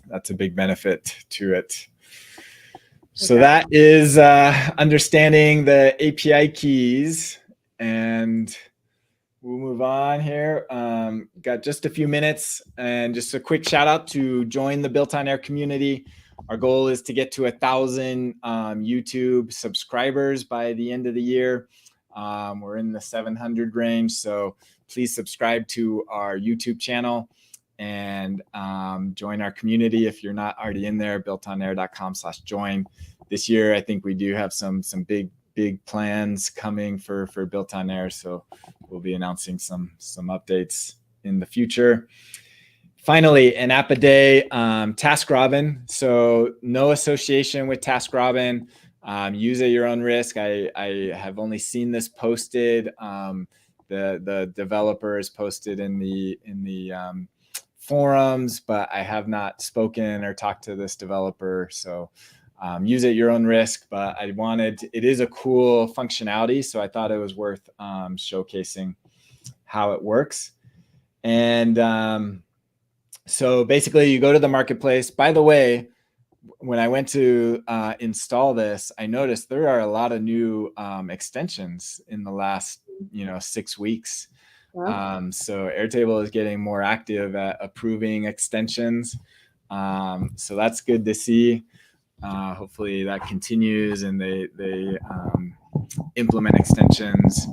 That's a big benefit to it. So that is understanding the API keys, and we'll move on here. Got just a few minutes, and just a quick shout out to join the BuiltOnAir community. Our goal is to get to 1,000 YouTube subscribers by the end of the year. We're in the 700 range, so please subscribe to our YouTube channel and join our community if you're not already in there. BuiltOnAir.com/join. This year, I think we do have some big plans coming for BuiltOnAir, so we'll be announcing some updates in the future. Finally, an app a day, TaskRobin. So no association with TaskRobin. Use at your own risk. I have only seen this posted. The developers posted in the forums, but I have not spoken or talked to this developer. So use at your own risk. But it is a cool functionality, so I thought it was worth showcasing how it works. And so basically you go to the marketplace. By the way, when I went to install this, I noticed there are a lot of new extensions in the last 6 weeks. Wow. So Airtable is getting more active at approving extensions. So that's good to see. Hopefully that continues and they implement extensions.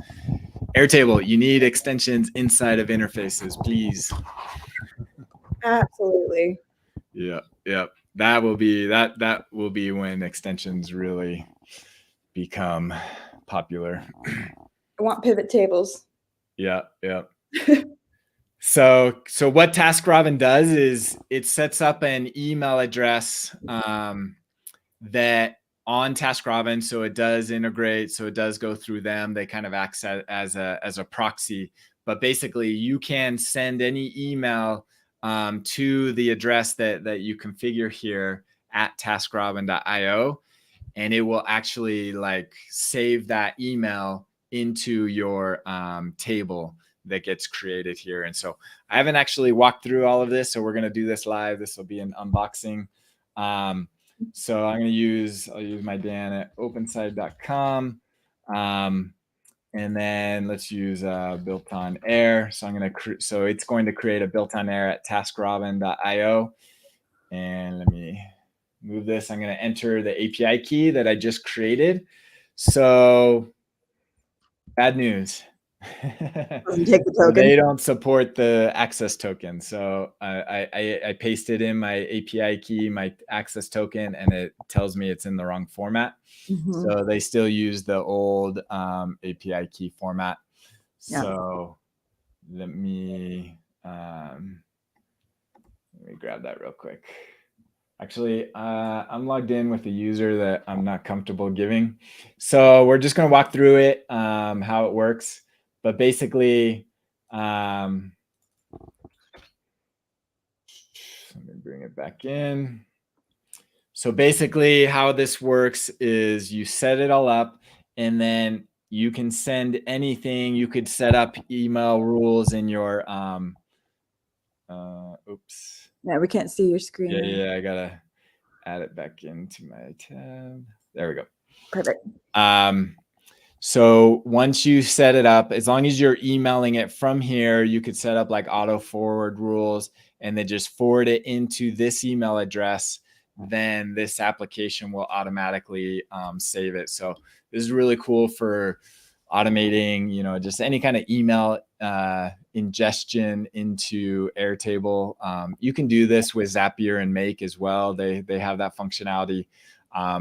Airtable, you need extensions inside of interfaces, please. Absolutely. Yeah. That will be when extensions really become popular. I want pivot tables. Yeah. So what TaskRobin does is it sets up an email address that on TaskRobin, so it does integrate, so it does go through them. They kind of act as a proxy, but basically you can send any email to the address that you configure here at taskrobin.io, and it will actually like save that email into your table that gets created here. And so I haven't actually walked through all of this, so we're going to do this live. This will be an unboxing. So I'll use my Dan at openside.com. And then let's use BuiltOnAir. So I'm going to so it's going to create a BuiltOnAir at taskrobin.io. And let me move this. I'm going to enter the API key that I just created. So bad news. Doesn't take the token. They don't support the access token. So I pasted in my API key, my access token, and it tells me it's in the wrong format. So they still use the old API key format. So let me grab that real quick. Actually, I'm logged in with a user that I'm not comfortable giving. So we're just going to walk through it, how it works. But basically, let me bring it back in. So basically how this works is you set it all up, and then you can send anything. You could set up email rules in your, oops. Yeah, we can't see your screen. Yeah, I gotta add it back into my tab. There we go. Perfect. So once you set it up, as long as you're emailing it from here, you could set up like auto forward rules and then just forward it into this email address. Then this application will automatically save it. So this is really cool for automating, just any kind of email ingestion into Airtable. You can do this with Zapier and Make as well. They have that functionality.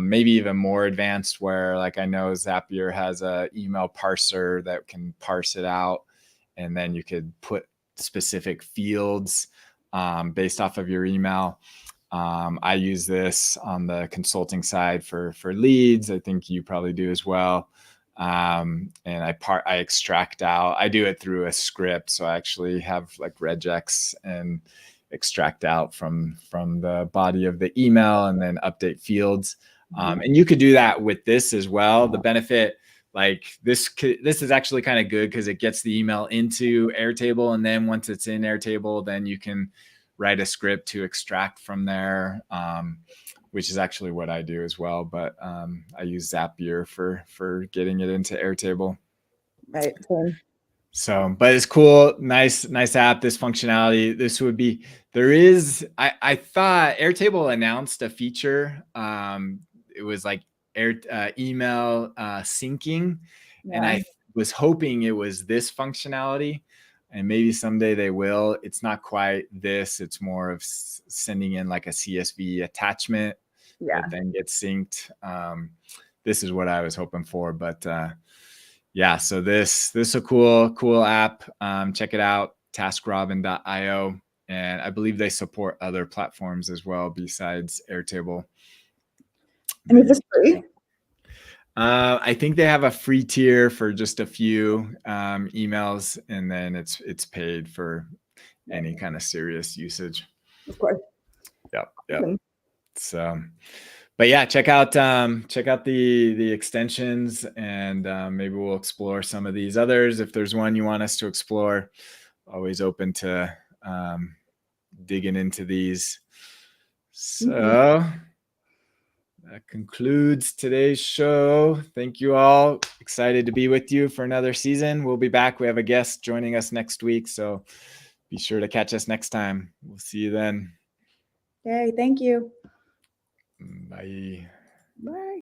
Maybe even more advanced, where like I know Zapier has a email parser that can parse it out, and then you could put specific fields based off of your email. I use this on the consulting side for leads. I think you probably do as well. And I extract out. I do it through a script, so I actually have like regex and extract out from the body of the email and then update fields. And you could do that with this as well. The benefit, like this is actually kind of good because it gets the email into Airtable, and then once it's in Airtable, then you can write a script to extract from there, which is actually what I do as well. But I use Zapier for getting it into Airtable. Right. So, but it's cool. Nice app. This functionality, I thought Airtable announced a feature. It was like email syncing. Yeah. And I was hoping it was this functionality, and maybe someday they will. It's not quite this. It's more of sending in like a CSV attachment that then gets synced. This is what I was hoping for, but yeah, so this is a cool app. Check it out, taskrobin.io. And I believe they support other platforms as well besides Airtable. And is this free? I think they have a free tier for just a few emails, and then it's paid for any kind of serious usage. Of course. Yep. So, but yeah, check out the extensions, and maybe we'll explore some of these others. If there's one you want us to explore, always open to digging into these. So that concludes today's show. Thank you all. Excited to be with you for another season. We'll be back. We have a guest joining us next week, so be sure to catch us next time. We'll see you then. Okay, thank you. Bye. Bye.